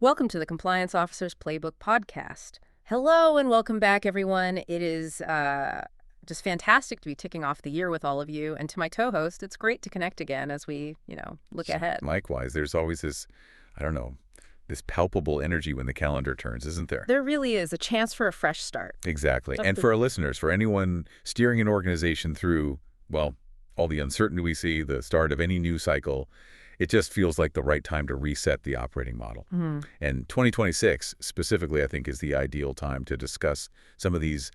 Welcome to the Compliance Officer's Playbook podcast. Hello and welcome back, everyone. It is just fantastic to be ticking off the year with all of you. And to my co-host, it's great to connect again as we, look ahead. Likewise, there's always this, this palpable energy when the calendar turns, isn't there? There really is a chance for a fresh start. Exactly. And for our listeners, for anyone steering an organization through, well, all the uncertainty we see, the start of any new cycle, it just feels like the right time to reset the operating model. And 2026 specifically, I think, is the ideal time to discuss some of these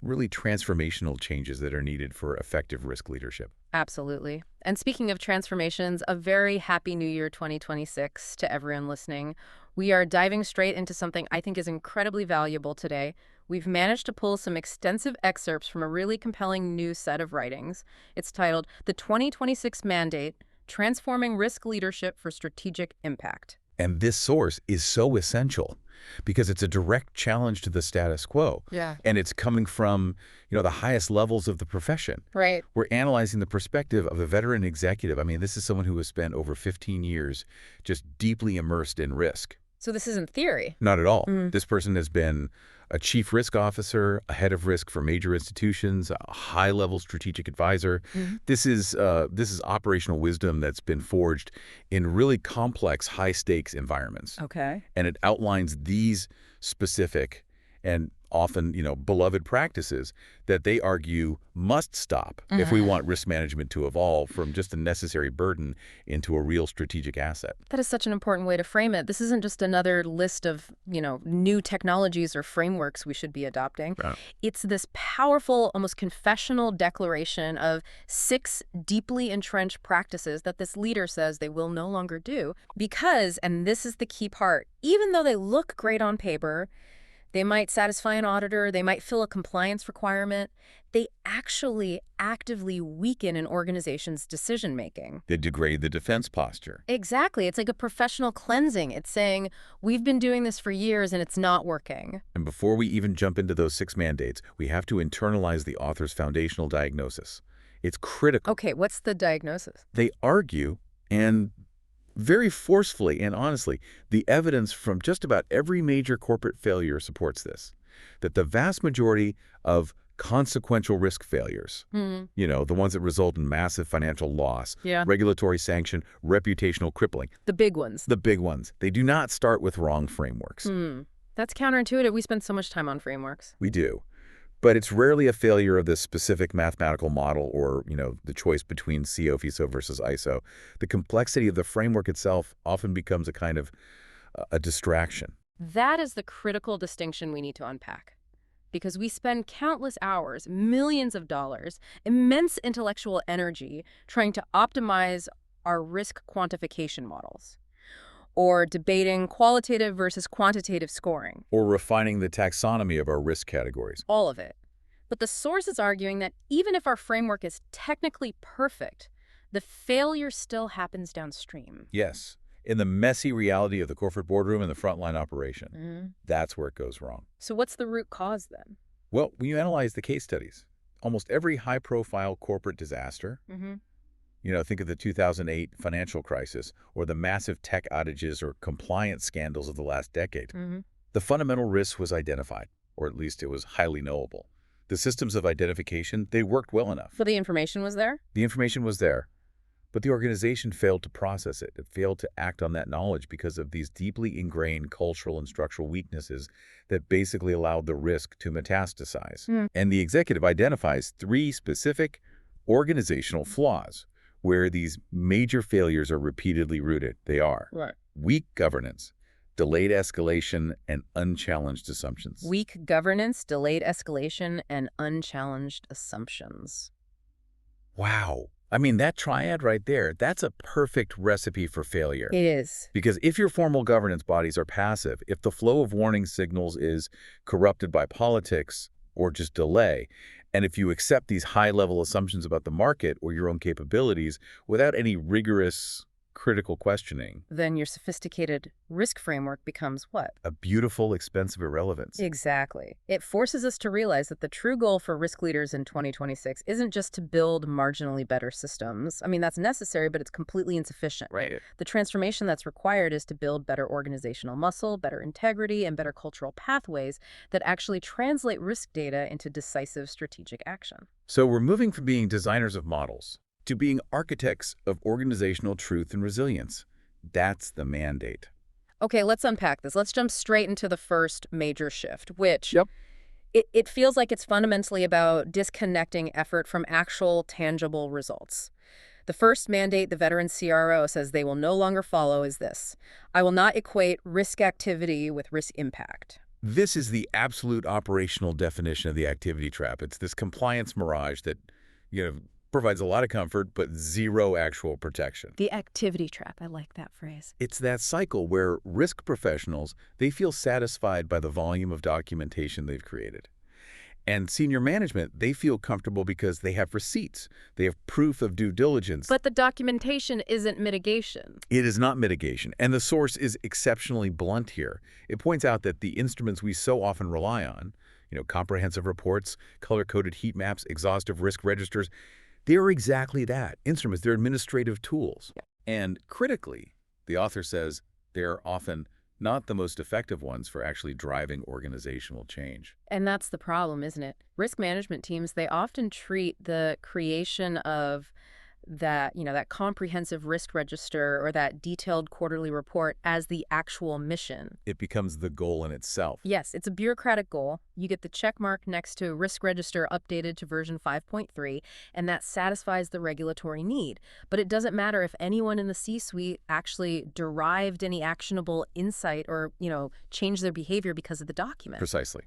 really transformational changes that are needed for effective risk leadership. Absolutely. And speaking of transformations, a very happy New Year 2026 to everyone listening. We are diving straight into something I think is incredibly valuable today. We've managed to pull some extensive excerpts from a really compelling new set of writings. It's titled The 2026 Mandate: Transforming Risk Leadership for Strategic Impact. And this source is so essential because it's a direct challenge to the status quo. Yeah. And it's coming from, the highest levels of the profession. Right. We're analyzing the perspective of a veteran executive. I mean, this is someone who has spent over 15 years just deeply immersed in risk. So this isn't theory. Not at all. This person has been a chief risk officer, a head of risk for major institutions, a high-level strategic advisor. This is operational wisdom that's been forged in really complex, high-stakes environments. Okay. And it outlines these specific and often, beloved practices that they argue must stop if we want risk management to evolve from just a necessary burden into a real strategic asset. That is such an important way to frame it. This isn't just another list of, new technologies or frameworks we should be adopting. Right. It's this powerful, almost confessional declaration of 6 deeply entrenched practices that this leader says they will no longer do because, and this is the key part, even though they look great on paper, they might satisfy an auditor, they might fill a compliance requirement, they actually actively weaken an organization's decision-making. They degrade the defense posture. Exactly. It's like a professional cleansing. It's saying, we've been doing this for years and it's not working. And before we even jump into those 6 mandates, we have to internalize the author's foundational diagnosis. It's critical. Okay, what's the diagnosis? They argue, and very forcefully and honestly, the evidence from just about every major corporate failure supports this, that the vast majority of consequential risk failures, the ones that result in massive financial loss, regulatory sanction, reputational crippling. The big ones. The big ones. They do not start with wrong frameworks. That's counterintuitive. We spend so much time on frameworks. We do. But it's rarely a failure of this specific mathematical model or, the choice between COFISO versus ISO. The complexity of the framework itself often becomes a kind of a distraction. That is the critical distinction we need to unpack. Because we spend countless hours, millions of dollars, immense intellectual energy trying to optimize our risk quantification models, or debating qualitative versus quantitative scoring. Or refining the taxonomy of our risk categories. All of it. But the source is arguing that even if our framework is technically perfect, the failure still happens downstream. Yes. In the messy reality of the corporate boardroom and the frontline operation. That's where it goes wrong. So what's the root cause then? Well, when you analyze the case studies, almost every high-profile corporate disaster, think of the 2008 financial crisis or the massive tech outages or compliance scandals of the last decade. The fundamental risk was identified, or at least it was highly knowable. The systems of identification, they worked well enough. So the information was there? The information was there, but the organization failed to process it. It failed to act on that knowledge because of these deeply ingrained cultural and structural weaknesses that basically allowed the risk to metastasize. And the executive identifies 3 specific organizational flaws where these major failures are repeatedly rooted. They are weak governance, delayed escalation, and unchallenged assumptions. Weak governance, delayed escalation, and unchallenged assumptions. Wow. I mean, that triad right there, that's a perfect recipe for failure. It is. Because if your formal governance bodies are passive, if the flow of warning signals is corrupted by politics or just delay, and if you accept these high-level assumptions about the market or your own capabilities without any rigorous critical questioning, then your sophisticated risk framework becomes what? a beautiful, expensive irrelevance. Exactly. It forces us to realize that the true goal for risk leaders in 2026 isn't just to build marginally better systems. I mean, that's necessary, but it's completely insufficient. Right. The transformation that's required is to build better organizational muscle, better integrity, and better cultural pathways that actually translate risk data into decisive strategic action. So we're moving from being designers of models to being architects of organizational truth and resilience. That's the mandate. Okay, let's unpack this. Let's jump straight into the first major shift, which Yep. it feels like it's fundamentally about disconnecting effort from actual tangible results. The first mandate the veteran CRO says they will no longer follow is this: I will not equate risk activity with risk impact. This is the absolute operational definition of the activity trap. It's this compliance mirage that, you know, provides a lot of comfort but zero actual protection. The activity trap, I like that phrase. It's that cycle where risk professionals, they feel satisfied by the volume of documentation they've created. And senior management, they feel comfortable because they have receipts. They have proof of due diligence. But the documentation isn't mitigation. It is not mitigation, and the source is exceptionally blunt here. It points out that the instruments we so often rely on, comprehensive reports, color-coded heat maps, exhaustive risk registers, they are exactly that, instruments. They're administrative tools. Yeah. And critically, the author says they're often not the most effective ones for actually driving organizational change. And that's the problem, isn't it? Risk management teams, they often treat the creation of that comprehensive risk register or that detailed quarterly report as the actual mission. It becomes the goal in itself. Yes, it's a bureaucratic goal. You get the check mark next to risk register updated to version 5.3, and that satisfies the regulatory need. But it doesn't matter if anyone in the C-suite actually derived any actionable insight or, changed their behavior because of the document. Precisely.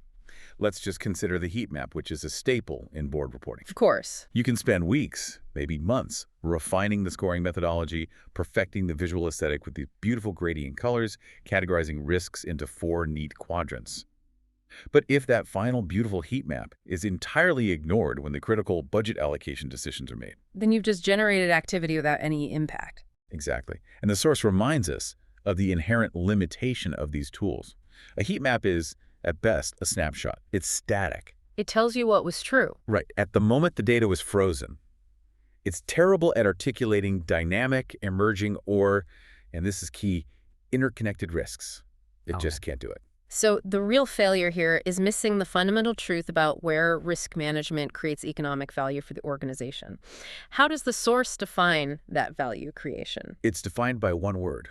Let's just consider the heat map, which is a staple in board reporting. Of course. You can spend weeks, maybe months, refining the scoring methodology, perfecting the visual aesthetic with these beautiful gradient colors, categorizing risks into 4 neat quadrants. But if that final beautiful heat map is entirely ignored when the critical budget allocation decisions are made. Then you've just generated activity without any impact. Exactly. And the source reminds us of the inherent limitation of these tools. A heat map is, at best, a snapshot. It's static. It tells you what was true. Right. At the moment the data was frozen. It's terrible at articulating dynamic, emerging, or, and this is key, interconnected risks. It just can't do it. So the real failure here is missing the fundamental truth about where risk management creates economic value for the organization. How does the source define that value creation? It's defined by one word: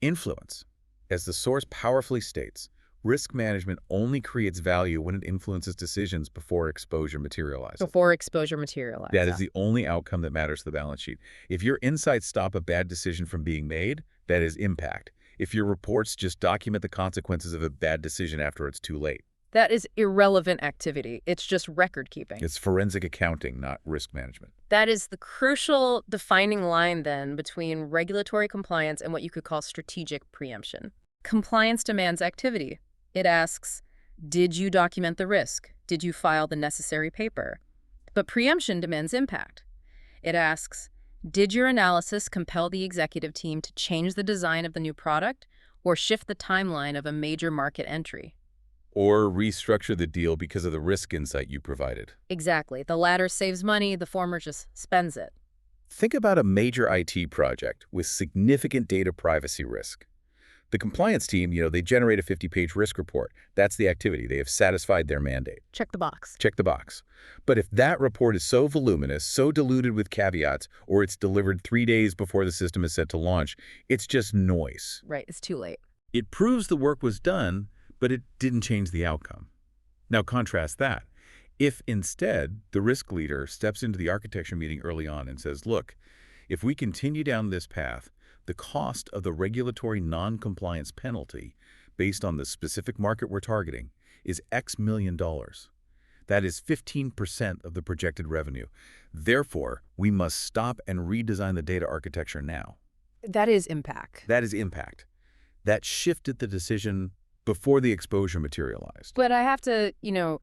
influence. As the source powerfully states, risk management only creates value when it influences decisions before exposure materializes. Before exposure materializes. That is the only outcome that matters to the balance sheet. If your insights stop a bad decision from being made, that is impact. If your reports just document the consequences of a bad decision after it's too late. That is irrelevant activity. It's just record keeping. It's forensic accounting, not risk management. That is the crucial defining line then between regulatory compliance and what you could call strategic preemption. Compliance demands activity. It asks, did you document the risk? Did you file the necessary paper? But preemption demands impact. It asks, did your analysis compel the executive team to change the design of the new product or shift the timeline of a major market entry? Or restructure the deal because of the risk insight you provided. Exactly. The latter saves money, the former just spends it. Think about a major IT project with significant data privacy risk. The compliance team, they generate a 50-page risk report. That's the activity. They have satisfied their mandate. Check the box. Check the box. But if that report is so voluminous, so diluted with caveats, or it's delivered 3 days before the system is set to launch, it's just noise. Right, it's too late. It proves the work was done, but it didn't change the outcome. Now contrast that. If instead the risk leader steps into the architecture meeting early on and says, look, if we continue down this path, the cost of the regulatory non-compliance penalty based on the specific market we're targeting is X million dollars. That is 15% of the projected revenue. Therefore, we must stop and redesign the data architecture now. That is impact. That is impact. That shifted the decision before the exposure materialized. But I have to,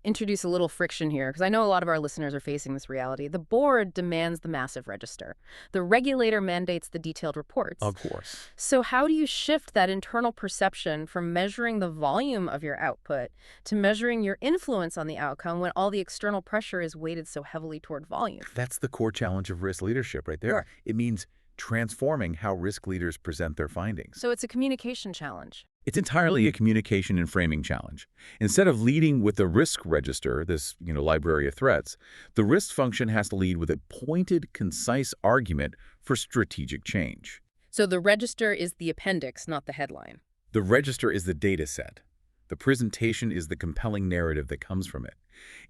introduce a little friction here because I know a lot of our listeners are facing this reality. The board demands the massive register. The regulator mandates the detailed reports. Of course. So how do you shift that internal perception from measuring the volume of your output to measuring your influence on the outcome when all the external pressure is weighted so heavily toward volume? That's the core challenge of risk leadership right there. Sure. It means transforming how risk leaders present their findings. So it's a communication challenge. It's entirely a communication and framing challenge. Instead of leading with the risk register, this library of threats, the risk function has to lead with a pointed, concise argument for strategic change. So the register is the appendix, not the headline. The register is the data set. The presentation is the compelling narrative that comes from it.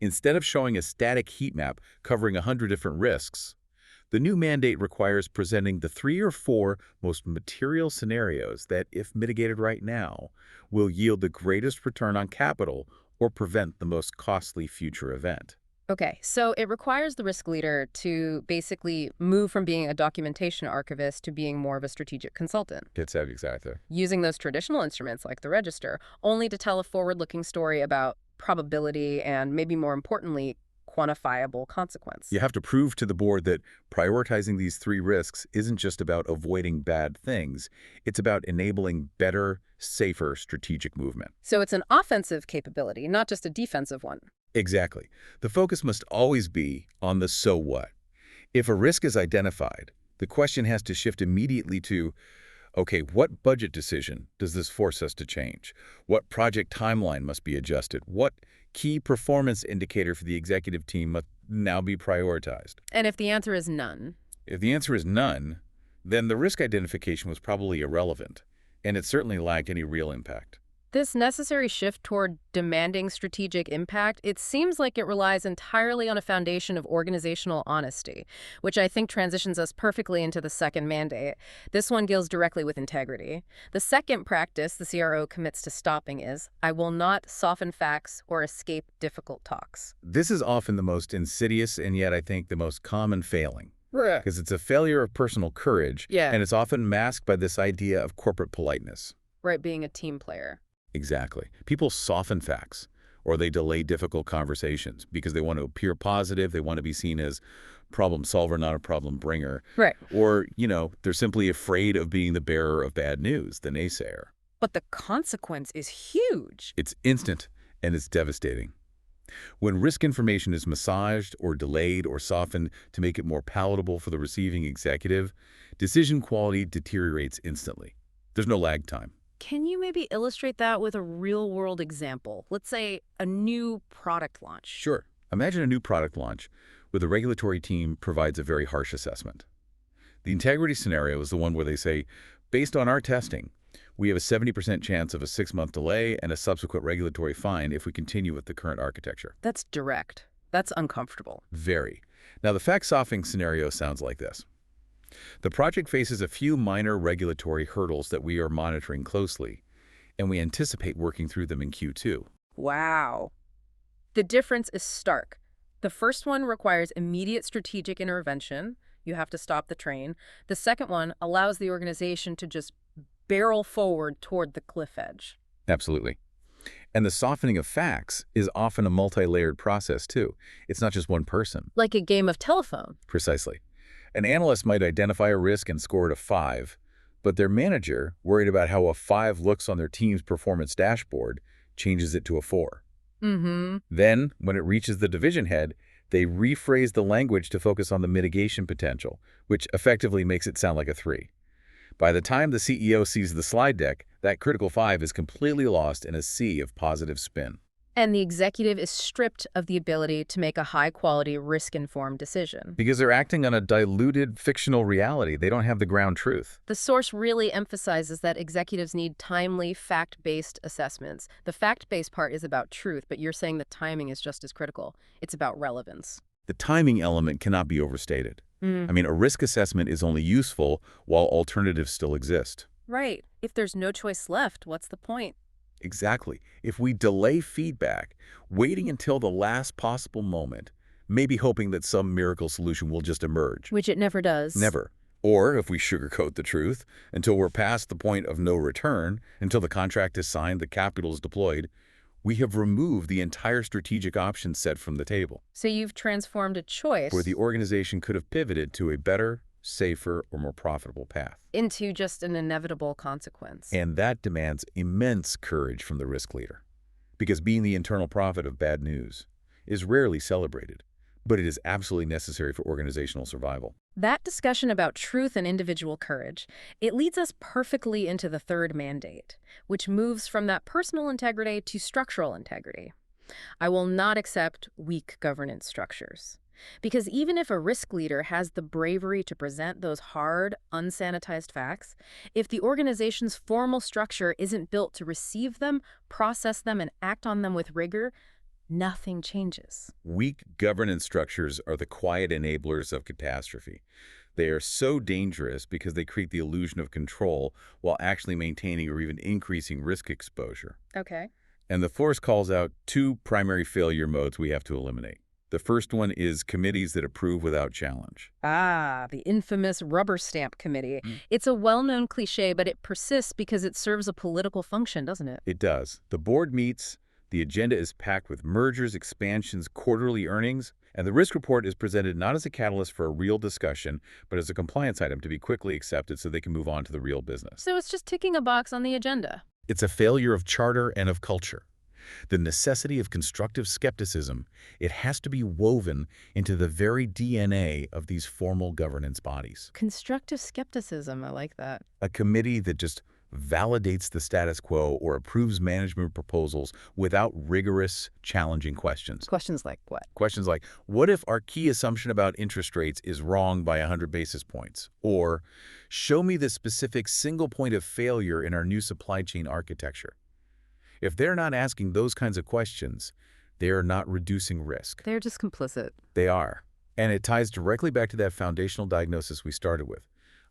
Instead of showing a static heat map covering 100 different risks, the new mandate requires presenting the 3 or 4 most material scenarios that, if mitigated right now, will yield the greatest return on capital or prevent the most costly future event. Okay, so it requires the risk leader to basically move from being a documentation archivist to being more of a strategic consultant, It's exactly. using those traditional instruments like the register, only to tell a forward-looking story about probability and, maybe more importantly, quantifiable consequence. You have to prove to the board that prioritizing these 3 risks isn't just about avoiding bad things. It's about enabling better, safer strategic movement. So it's an offensive capability, not just a defensive one. Exactly. The focus must always be on the so what. If a risk is identified, the question has to shift immediately to, okay, what budget decision does this force us to change? What project timeline must be adjusted? What key performance indicator for the executive team must now be prioritized? And if the answer is none, If the answer is none, then the risk identification was probably irrelevant, and it certainly lacked any real impact. this necessary shift toward demanding strategic impact, it seems like it relies entirely on a foundation of organizational honesty, which I think transitions us perfectly into the second mandate. This one deals directly with integrity. The second practice the CRO commits to stopping is, I will not soften facts or escape difficult talks. This is often the most insidious and yet I think the most common failing, Right. because it's a failure of personal courage, Yeah. and it's often masked by this idea of corporate politeness. Right, being a team player. Exactly. People soften facts, or they delay difficult conversations because they want to appear positive, they want to be seen as problem solver, not a problem bringer. Right. Or, they're simply afraid of being the bearer of bad news, the naysayer. But the consequence is huge. It's instant, and it's devastating. When risk information is massaged or delayed or softened to make it more palatable for the receiving executive, decision quality deteriorates instantly. There's no lag time. Can you maybe illustrate that with a real-world example? Let's say a new product launch. Sure. Imagine a new product launch where the regulatory team provides a very harsh assessment. The integrity scenario is the one where they say, based on our testing, we have a 70% chance of a 6-month delay and a subsequent regulatory fine if we continue with the current architecture. That's direct. That's uncomfortable. Very. Now, the fact softening scenario sounds like this. The project faces a few minor regulatory hurdles that we are monitoring closely, and we anticipate working through them in Q2. Wow. The difference is stark. The first one requires immediate strategic intervention. You have to stop the train. The second one allows the organization to just barrel forward toward the cliff edge. Absolutely. And the softening of facts is often a multi-layered process, too. It's not just one person. Like a game of telephone. Precisely. An analyst might identify a risk and score it a 5, but their manager, worried about how a 5 looks on their team's performance dashboard, changes it to a 4. Then, when it reaches the division head, they rephrase the language to focus on the mitigation potential, which effectively makes it sound like a 3. By the time the CEO sees the slide deck, that critical 5 is completely lost in a sea of positive spin. And the executive is stripped of the ability to make a high-quality, risk-informed decision. Because they're acting on a diluted fictional reality. They don't have the ground truth. The source really emphasizes that executives need timely, fact-based assessments. The fact-based part is about truth, but you're saying the timing is just as critical. It's about relevance. The timing element cannot be overstated. I mean, a risk assessment is only useful while alternatives still exist. Right. If there's no choice left, what's the point? Exactly. If we delay feedback, waiting until the last possible moment, maybe hoping that some miracle solution will just emerge. Which it never does. Never. Or, if we sugarcoat the truth, until we're past the point of no return, until the contract is signed, the capital is deployed, we have removed the entire strategic option set from the table, So you've transformed a where the choice organization could have pivoted to a better, safer, or more profitable path. into just an inevitable consequence. And that demands immense courage from the risk leader, because being the internal prophet of bad news is rarely celebrated, but it is absolutely necessary for organizational survival. That discussion about truth and individual courage, it leads us perfectly into the third mandate, which moves from that personal integrity to structural integrity. I will not accept weak governance structures. Because even if a risk leader has the bravery to present those hard, unsanitized facts, if the organization's formal structure isn't built to receive them, process them, and act on them with rigor, nothing changes. Weak governance structures are the quiet enablers of catastrophe. They are so dangerous because they create the illusion of control while actually maintaining or even increasing risk exposure. Okay. And the force calls out two primary failure modes we have to eliminate. The first one is committees that approve without challenge. Ah, the infamous rubber stamp committee. It's a well-known cliche, but it persists because it serves a political function, doesn't it? It does. The board meets, the agenda is packed with mergers, expansions, quarterly earnings, and the risk report is presented not as a catalyst for a real discussion, but as a compliance item to be quickly accepted so they can move on to the real business. So it's just ticking a box on the agenda. It's a failure of charter and of culture. The necessity of constructive skepticism, it has to be woven into the very DNA of these formal governance bodies. Constructive skepticism, I like that. A committee that just validates the status quo or approves management proposals without rigorous, challenging questions. Questions like what? Questions like, what if our key assumption about interest rates is wrong by 100 basis points? Or, show me the specific single point of failure in our new supply chain architecture. If they're not asking those kinds of questions, they are not reducing risk. They're just complicit. They are. And it ties directly back to that foundational diagnosis we started with,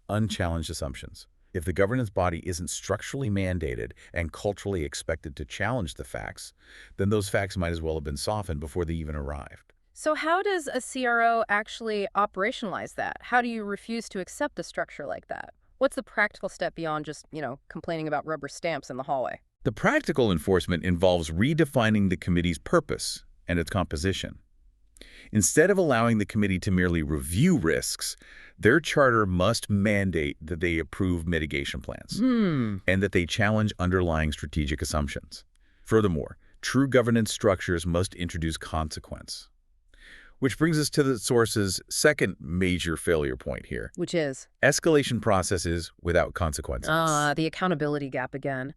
unchallenged assumptions. If the governance body isn't structurally mandated and culturally expected to challenge the facts, then those facts might as well have been softened before they even arrived. So how does a CRO actually operationalize that? How do you refuse to accept a structure like that? What's the practical step beyond just, complaining about rubber stamps in the hallway? The practical enforcement involves redefining the committee's purpose and its composition. Instead of allowing the committee to merely review risks, their charter must mandate that they approve mitigation plans and that they challenge underlying strategic assumptions. Furthermore, true governance structures must introduce consequence. Which brings us to the source's second major failure point here. Which is? Escalation processes without consequences. The accountability gap again.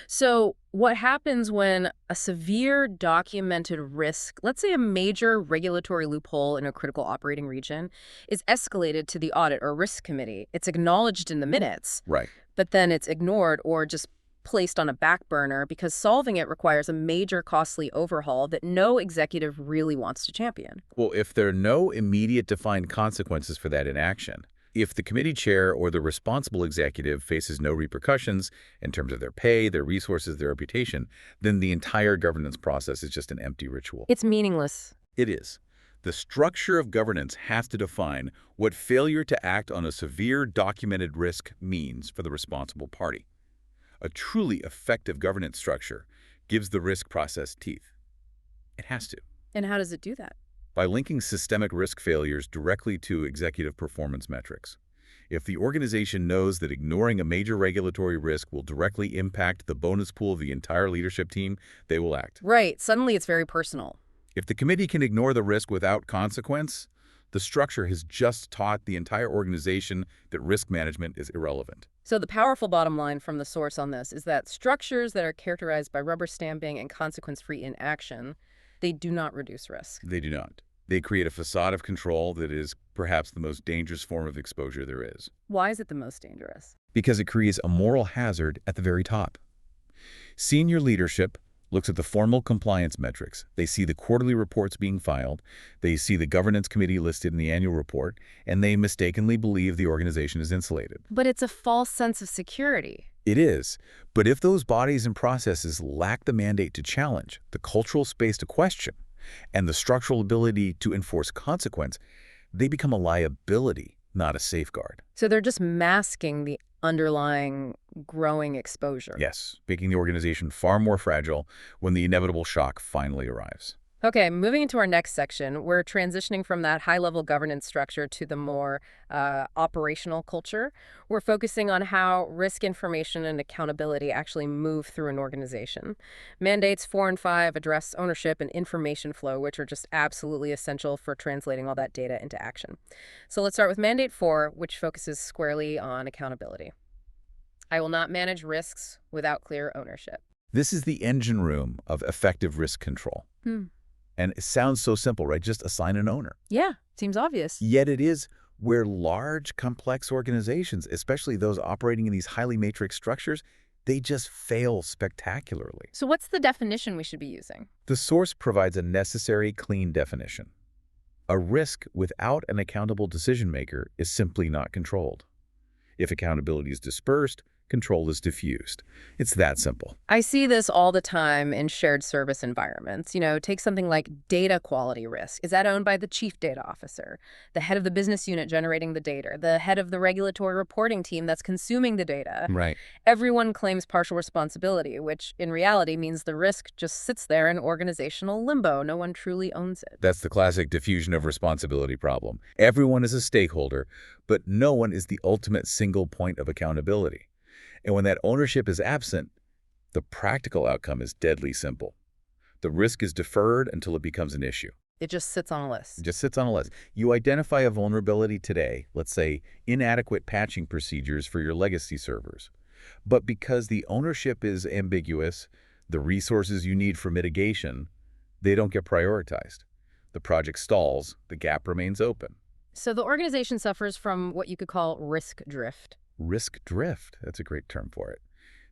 So what happens when a severe documented risk, let's say a major regulatory loophole in a critical operating region, is escalated to the audit or risk committee? It's acknowledged in the minutes, Right. but then it's ignored or just placed on a back burner because solving it requires a major costly overhaul that no executive really wants to champion. Well, if there are no immediate defined consequences for that inaction, if the committee chair or the responsible executive faces no repercussions in terms of their pay, their resources, their reputation, then the entire governance process is just an empty ritual. It's meaningless. It is. The structure of governance has to define what failure to act on a severe documented risk means for the responsible party. A truly effective governance structure gives the risk process teeth. It has to. And how does it do that? By linking systemic risk failures directly to executive performance metrics. If the organization knows that ignoring a major regulatory risk will directly impact the bonus pool of the entire leadership team, they will act. Right. Suddenly it's very personal. If the committee can ignore the risk without consequence, the structure has just taught the entire organization that risk management is irrelevant. So the powerful bottom line from the source on this is that structures that are characterized by rubber stamping and consequence-free inaction, they do not reduce risk. They do not. They create a facade of control that is perhaps the most dangerous form of exposure there is. Why is it the most dangerous? Because it creates a moral hazard at the very top. Senior leadership looks at the formal compliance metrics. They see the quarterly reports being filed, they see the governance committee listed in the annual report, and they mistakenly believe the organization is insulated. But it's a false sense of security. It is. But if those bodies and processes lack the mandate to challenge, the cultural space to question, and the structural ability to enforce consequence, they become a liability not a safeguard. So they're just masking the underlying growing exposure. Yes, making the organization far more fragile when the inevitable shock finally arrives. Okay, moving into our next section, we're transitioning from that high-level governance structure to the more operational culture. We're focusing on how risk information and accountability actually move through an organization. Mandates 4 and 5 address ownership and information flow, which are just absolutely essential for translating all that data into action. So let's start with Mandate 4, which focuses squarely on accountability. I will not manage risks without clear ownership. This is the engine room of effective risk control. And it sounds so simple, right? Just assign an owner. Yeah, seems obvious. Yet it is where large, complex organizations, especially those operating in these highly matrix structures, they just fail spectacularly. So what's the definition we should be using? The source provides a necessary, clean definition. A risk without an accountable decision maker is simply not controlled. If accountability is dispersed, control is diffused. It's that simple. I see this all the time in shared service environments. Take something like data quality risk. Is that owned by the chief data officer, the head of the business unit generating the data, the head of the regulatory reporting team that's consuming the data? Right. Everyone claims partial responsibility, which in reality means the risk just sits there in organizational limbo. No one truly owns it. That's the classic diffusion of responsibility problem. Everyone is a stakeholder, but no one is the ultimate single point of accountability. And when that ownership is absent, the practical outcome is deadly simple. The risk is deferred until it becomes an issue. It just sits on a list. It just sits on a list. You identify a vulnerability today, let's say inadequate patching procedures for your legacy servers. But because the ownership is ambiguous, the resources you need for mitigation, they don't get prioritized. The project stalls, the gap remains open. So the organization suffers from what you could call risk drift. Risk drift, that's a great term for it.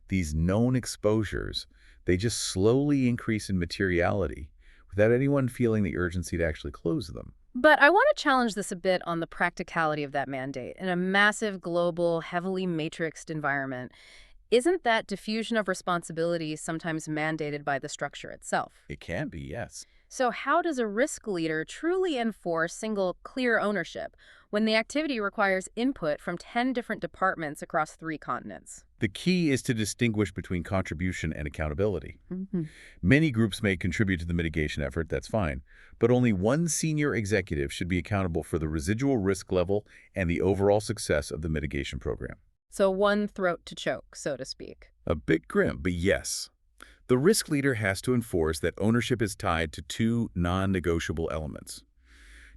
These known exposures, they just slowly increase in materiality without anyone feeling the urgency to actually close them. But I want to challenge this a bit on the practicality of that mandate. In a massive, global, heavily matrixed environment, isn't that diffusion of responsibility sometimes mandated by the structure itself? It can be, yes. So how does a risk leader truly enforce single, clear ownership when the activity requires input from 10 different departments across 3 continents? The key is to distinguish between contribution and accountability. Mm-hmm. Many groups may contribute to the mitigation effort, that's fine, but only one senior executive should be accountable for the residual risk level and the overall success of the mitigation program. So one throat to choke, so to speak. A bit grim, but yes. The risk leader has to enforce that ownership is tied to 2 non-negotiable elements: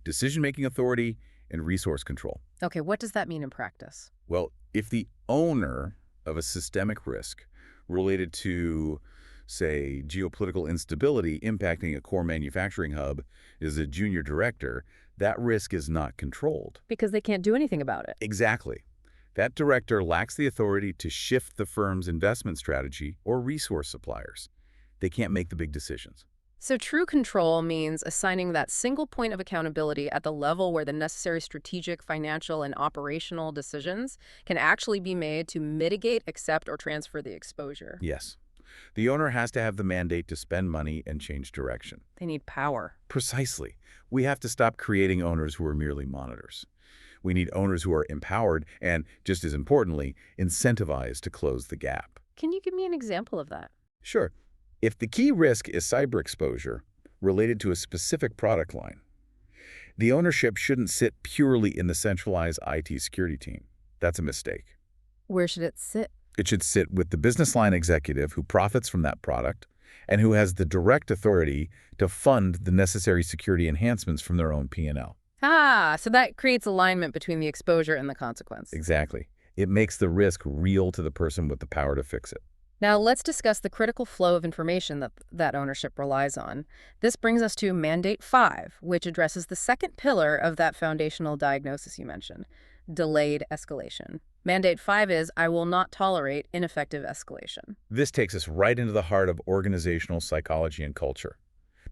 decision-making authority and resource control. Okay, what does that mean in practice? Well, if the owner of a systemic risk related to, say, geopolitical instability impacting a core manufacturing hub is a junior director, that risk is not controlled. Because they can't do anything about it. Exactly. That director lacks the authority to shift the firm's investment strategy or resource suppliers. They can't make the big decisions. So true control means assigning that single point of accountability at the level where the necessary strategic, financial, and operational decisions can actually be made to mitigate, accept, or transfer the exposure. Yes. The owner has to have the mandate to spend money and change direction. They need power. Precisely. We have to stop creating owners who are merely monitors. We need owners who are empowered and, just as importantly, incentivized to close the gap. Can you give me an example of that? Sure. If the key risk is cyber exposure related to a specific product line, the ownership shouldn't sit purely in the centralized IT security team. That's a mistake. Where should it sit? It should sit with the business line executive who profits from that product and who has the direct authority to fund the necessary security enhancements from their own P&L. So that creates alignment between the exposure and the consequence. Exactly. It makes the risk real to the person with the power to fix it. Now let's discuss the critical flow of information that ownership relies on. This brings us to Mandate 5, which addresses the second pillar of that foundational diagnosis you mentioned, delayed escalation. Mandate 5 is, I will not tolerate ineffective escalation. This takes us right into the heart of organizational psychology and culture.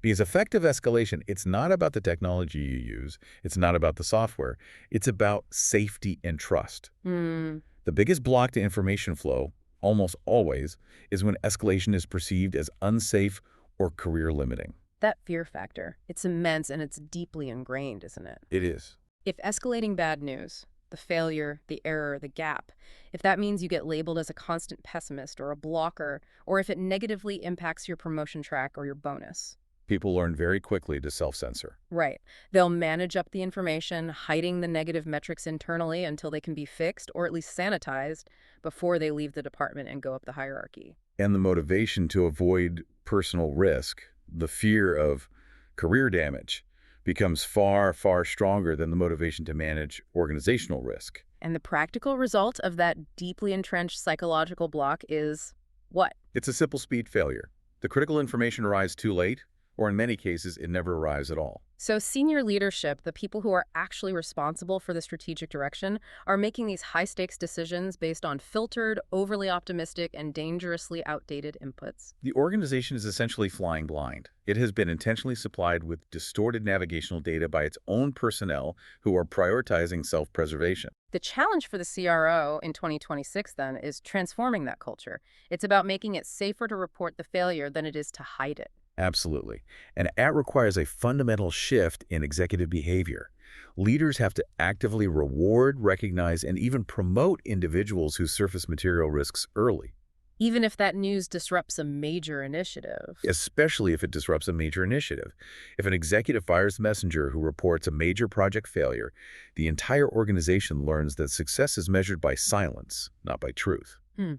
Because effective escalation, it's not about the technology you use, it's not about the software, it's about safety and trust. The biggest block to information flow, almost always, is when escalation is perceived as unsafe or career-limiting. That fear factor, it's immense and it's deeply ingrained, isn't it? It is. If escalating bad news, the failure, the error, the gap. If that means you get labeled as a constant pessimist or a blocker, or if it negatively impacts your promotion track or your bonus. People learn very quickly to self-censor. Right. They'll manage up the information, hiding the negative metrics internally until they can be fixed or at least sanitized before they leave the department and go up the hierarchy. And the motivation to avoid personal risk, the fear of career damage, becomes far, far stronger than the motivation to manage organizational risk. And the practical result of that deeply entrenched psychological block is what? It's a simple speed failure. The critical information arrives too late, or in many cases, it never arrives at all. So senior leadership, the people who are actually responsible for the strategic direction, are making these high-stakes decisions based on filtered, overly optimistic, and dangerously outdated inputs. The organization is essentially flying blind. It has been intentionally supplied with distorted navigational data by its own personnel who are prioritizing self-preservation. The challenge for the CRO in 2026, then, is transforming that culture. It's about making it safer to report the failure than it is to hide it. Absolutely. And that requires a fundamental shift in executive behavior. Leaders have to actively reward, recognize, and even promote individuals who surface material risks early, Even if that news disrupts a major initiative. especially if it disrupts a major initiative. If an executive fires the messenger who reports a major project failure, the entire organization learns that success is measured by silence, not by truth. Hmm.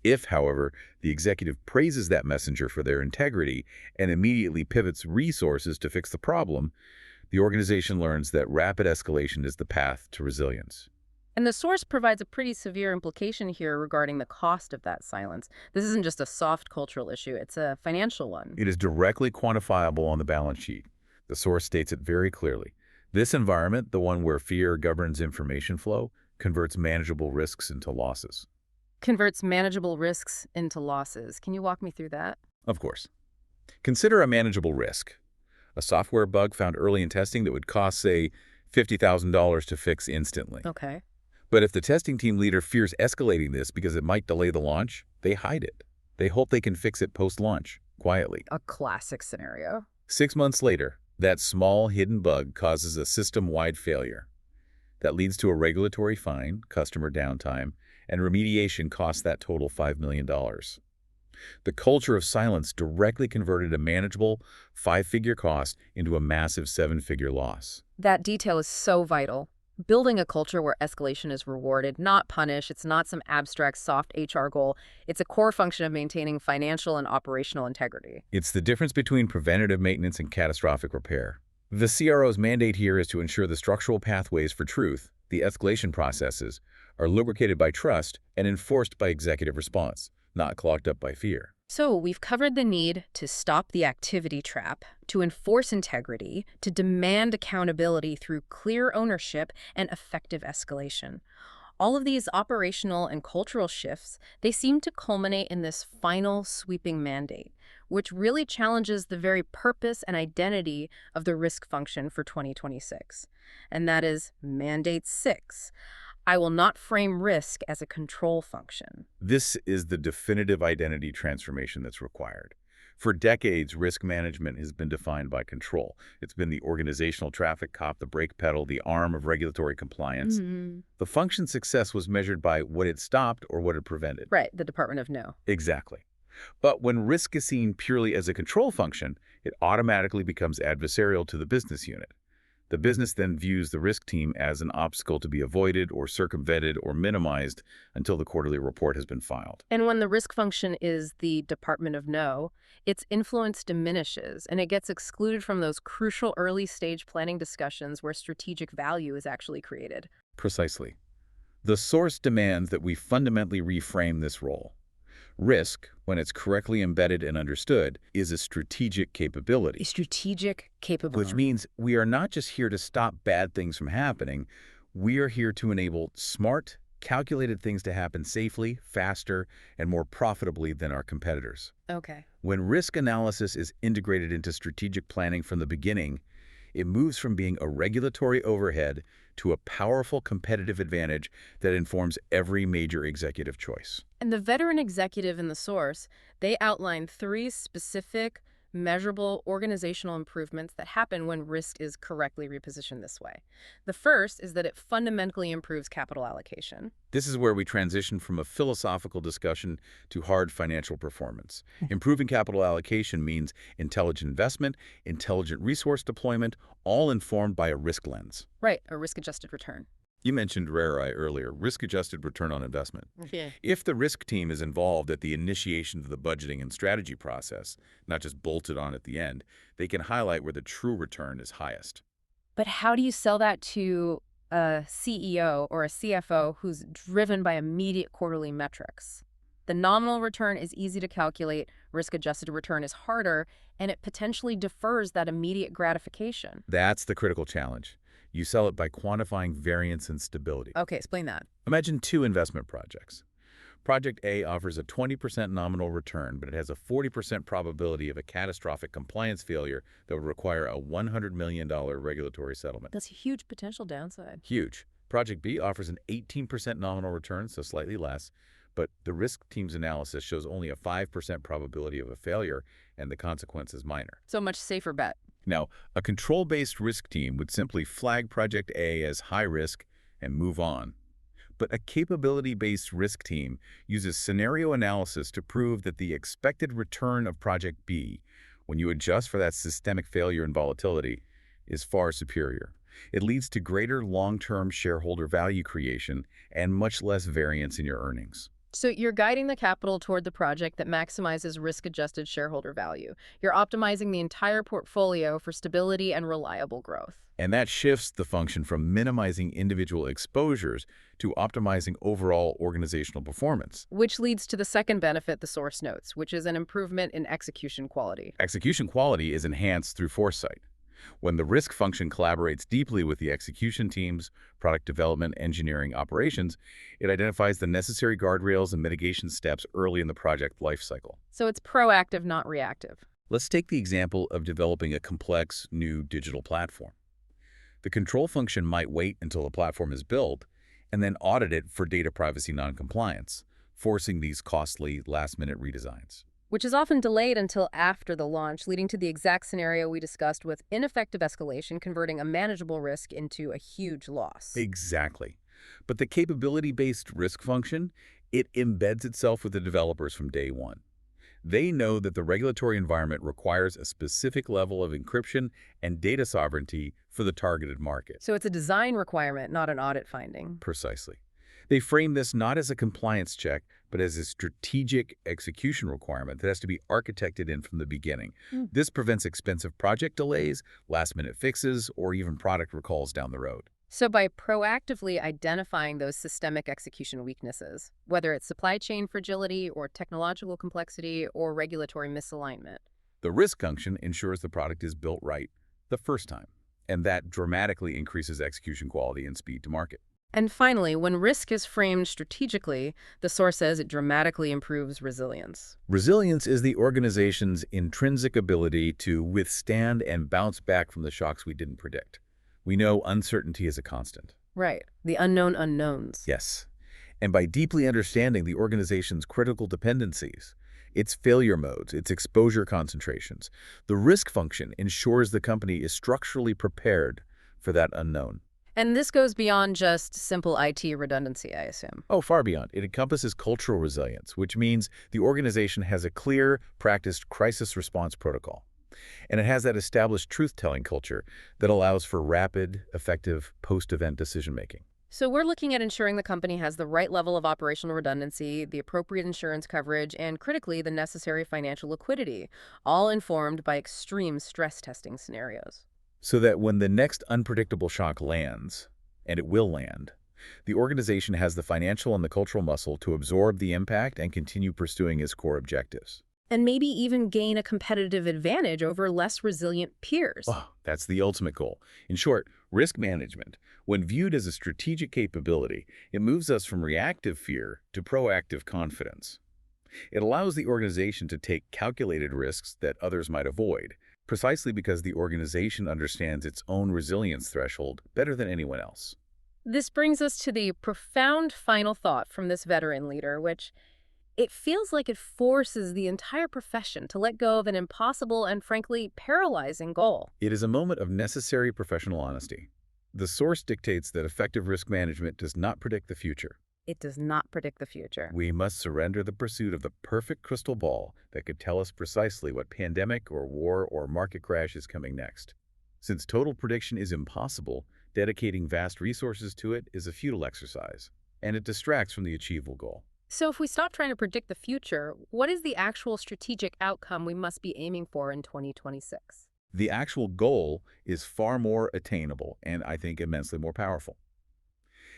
If, however, the executive praises that messenger for their integrity and immediately pivots resources to fix the problem, the organization learns that rapid escalation is the path to resilience. And the source provides a pretty severe implication here regarding the cost of that silence. This isn't just a soft cultural issue, it's a financial one. It is directly quantifiable on the balance sheet. The source states it very clearly. This environment, the one where fear governs information flow, converts manageable risks into losses. Converts manageable risks into losses. Can you walk me through that? Of course. Consider a manageable risk. A software bug found early in testing that would cost, say, $50,000 to fix instantly. Okay. But if the testing team leader fears escalating this because it might delay the launch, they hide it. They hope they can fix it post-launch, quietly. A classic scenario. 6 months later, that small hidden bug causes a system-wide failure. That leads to a regulatory fine, customer downtime, and remediation costs that total $5 million. The culture of silence directly converted a manageable 5-figure cost into a massive 7-figure loss. That detail is so vital. Building a culture where escalation is rewarded, not punished. It's not some abstract, soft HR goal. It's a core function of maintaining financial and operational integrity. It's the difference between preventative maintenance and catastrophic repair. The CRO's mandate here is to ensure the structural pathways for truth, the escalation processes, are lubricated by trust and enforced by executive response, not clogged up by fear. So we've covered the need to stop the activity trap, to enforce integrity, to demand accountability through clear ownership and effective escalation. All of these operational and cultural shifts, they seem to culminate in this final sweeping mandate, which really challenges the very purpose and identity of the risk function for 2026. And that is Mandate 6. I will not frame risk as a control function. This is the definitive identity transformation that's required. For decades, risk management has been defined by control. It's been the organizational traffic cop, the brake pedal, the arm of regulatory compliance. The function's success was measured by what it stopped or what it prevented. Right, the Department of No. Exactly. But when risk is seen purely as a control function, it automatically becomes adversarial to the business unit. The business then views the risk team as an obstacle to be avoided or circumvented or minimized until the quarterly report has been filed. And when the risk function is the Department of No, its influence diminishes and it gets excluded from those crucial early-stage planning discussions where strategic value is actually created. Precisely. The source demands that we fundamentally reframe this role. Risk, when it's correctly embedded and understood, is a strategic capability. A strategic capability. Which means we are not just here to stop bad things from happening. We are here to enable smart, calculated things to happen safely, faster, and more profitably than our competitors. Okay. When risk analysis is integrated into strategic planning from the beginning, it moves from being a regulatory overhead to a powerful competitive advantage that informs every major executive choice. And the veteran executive in the source, they outline 3 specific, measurable organizational improvements that happen when risk is correctly repositioned this way. The first is that it fundamentally improves capital allocation. This is where we transition from a philosophical discussion to hard financial performance. Improving capital allocation means intelligent investment, intelligent resource deployment, all informed by a risk lens. Right, a risk-adjusted return. You mentioned RARI earlier, risk-adjusted return on investment. Yeah. If the risk team is involved at the initiation of the budgeting and strategy process, not just bolted on at the end, they can highlight where the true return is highest. But how do you sell that to a CEO or a CFO who's driven by immediate quarterly metrics? The nominal return is easy to calculate, risk-adjusted return is harder, and it potentially defers that immediate gratification. That's the critical challenge. You sell it by quantifying variance and stability. Okay, explain that. Imagine two investment projects. Project A offers a 20% nominal return, but it has a 40% probability of a catastrophic compliance failure that would require a $100 million regulatory settlement. That's a huge potential downside. Huge. Project B offers an 18% nominal return, so slightly less, but the risk team's analysis shows only a 5% probability of a failure, and the consequence is minor. So much safer bet. Now, a control-based risk team would simply flag Project A as high risk and move on. But a capability-based risk team uses scenario analysis to prove that the expected return of Project B, when you adjust for that systemic failure and volatility, is far superior. It leads to greater long-term shareholder value creation and much less variance in your earnings. So you're guiding the capital toward the project that maximizes risk-adjusted shareholder value. You're optimizing the entire portfolio for stability and reliable growth. And that shifts the function from minimizing individual exposures to optimizing overall organizational performance. Which leads to the second benefit the source notes, which is an improvement in execution quality. Execution quality is enhanced through foresight. When the risk function collaborates deeply with the execution teams, product development, engineering, operations, it identifies the necessary guardrails and mitigation steps early in the project lifecycle. So it's proactive, not reactive. Let's take the example of developing a complex new digital platform. The control function might wait until the platform is built and then audit it for data privacy noncompliance, forcing these costly last-minute redesigns. Which is often delayed until after the launch, leading to the exact scenario we discussed with ineffective escalation, converting a manageable risk into a huge loss. Exactly. But the capability-based risk function, it embeds itself with the developers from day one. They know that the regulatory environment requires a specific level of encryption and data sovereignty for the targeted market. So it's a design requirement, not an audit finding. Precisely. They frame this not as a compliance check, but as a strategic execution requirement that has to be architected in from the beginning. This prevents expensive project delays, last-minute fixes, or even product recalls down the road. So by proactively identifying those systemic execution weaknesses, whether it's supply chain fragility or technological complexity or regulatory misalignment, the risk function ensures the product is built right the first time, and that dramatically increases execution quality and speed to market. and finally, when risk is framed strategically, the source says it dramatically improves resilience. Resilience is the organization's intrinsic ability to withstand and bounce back from the shocks we didn't predict. We know uncertainty is a constant. Right. The unknown unknowns. Yes. And by deeply understanding the organization's critical dependencies, its failure modes, its exposure concentrations, the risk function ensures the company is structurally prepared for that unknown. And this goes beyond just simple IT redundancy, I assume. Oh, far beyond. It encompasses cultural resilience, which means the organization has a clear, practiced crisis response protocol. And it has that established truth-telling culture that allows for rapid, effective, post-event decision-making. So we're looking at ensuring the company has the right level of operational redundancy, the appropriate insurance coverage, and critically, the necessary financial liquidity, all informed by extreme stress testing scenarios. So that when the next unpredictable shock lands, and it will land, the organization has the financial and the cultural muscle to absorb the impact and continue pursuing its core objectives. And maybe even gain a competitive advantage over less resilient peers. Oh, that's the ultimate goal. In short, risk management, when viewed as a strategic capability, it moves us from reactive fear to proactive confidence. It allows the organization to take calculated risks that others might avoid, precisely because the organization understands its own resilience threshold better than anyone else. This brings us to the profound final thought from this veteran leader, which It feels like it forces the entire profession to let go of an impossible and frankly paralyzing goal. It is a moment of necessary professional honesty. The source dictates that effective risk management does not predict the future. It does not predict the future. We must surrender the pursuit of the perfect crystal ball that could tell us precisely what pandemic or war or market crash is coming next. Since total prediction is impossible, dedicating vast resources to it is a futile exercise, and it distracts from the achievable goal. So if we stop trying to predict the future, what is the actual strategic outcome we must be aiming for in 2026? The actual goal is far more attainable and, I think, immensely more powerful.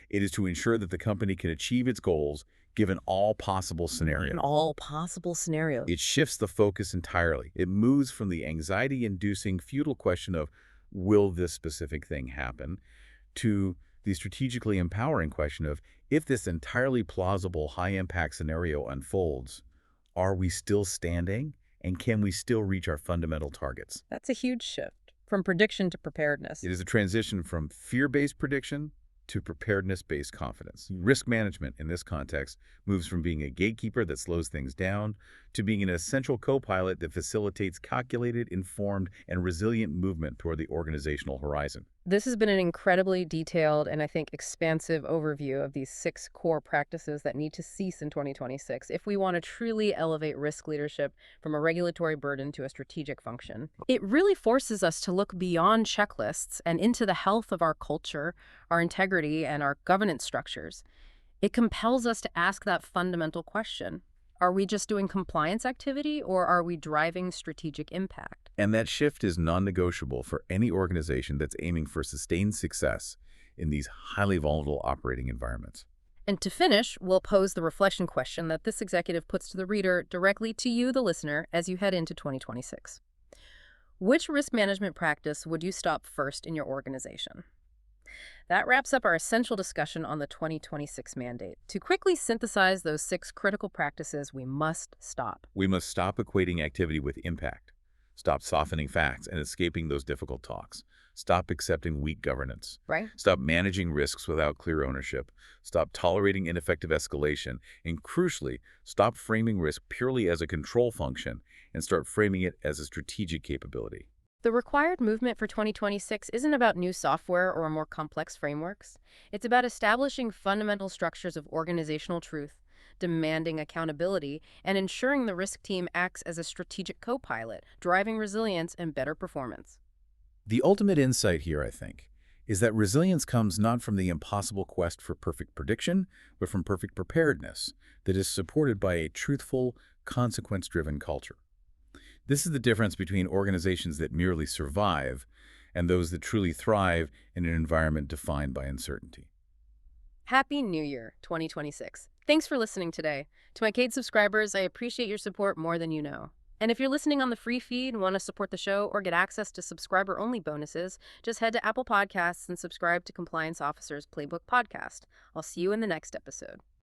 It is to ensure that the company can achieve its goals given all possible scenarios. In all possible scenarios. It shifts the focus entirely. It moves from the anxiety-inducing futile question of, will this specific thing happen, to the strategically empowering question of, if this entirely plausible high-impact scenario unfolds, are we still standing, and can we still reach our fundamental targets? That's a huge shift from prediction to preparedness. It is a transition from fear-based prediction to preparedness-based confidence. Risk management, in this context, moves from being a gatekeeper that slows things down to being an essential co-pilot that facilitates calculated, informed, and resilient movement toward the organizational horizon. This has been an incredibly detailed and I think expansive overview of these 6 core practices that need to cease in 2026 if we want to truly elevate risk leadership from a regulatory burden to a strategic function. It really forces us to look beyond checklists and into the health of our culture, our integrity, and our governance structures. It compels us to ask that fundamental question. Are we just doing compliance activity, or are we driving strategic impact? And that shift is non-negotiable for any organization that's aiming for sustained success in these highly volatile operating environments. And to finish, we'll pose the reflection question that this executive puts to the reader directly to you, the listener, as you head into 2026. Which risk management practice would you stop first in your organization? That wraps up our essential discussion on the 2026 mandate. To quickly synthesize those 6 critical practices, we must stop. We must stop equating activity with impact. Stop softening facts and escaping those difficult talks. Stop accepting weak governance. Right? Stop managing risks without clear ownership. Stop tolerating ineffective escalation. And crucially, stop framing risk purely as a control function and start framing it as a strategic capability. The required movement for 2026 isn't about new software or more complex frameworks. It's about establishing fundamental structures of organizational truth, demanding accountability, and ensuring the risk team acts as a strategic co-pilot, driving resilience and better performance. The ultimate insight here, I think, is that resilience comes not from the impossible quest for perfect prediction, but from perfect preparedness that is supported by a truthful, consequence-driven culture. This is the difference between organizations that merely survive and those that truly thrive in an environment defined by uncertainty. Happy New Year, 2026. Thanks for listening today. To my paid subscribers, I appreciate your support more than you know. And if you're listening on the free feed and want to support the show or get access to subscriber-only bonuses, just head to Apple Podcasts and subscribe to Compliance Officer's Playbook podcast. I'll see you in the next episode.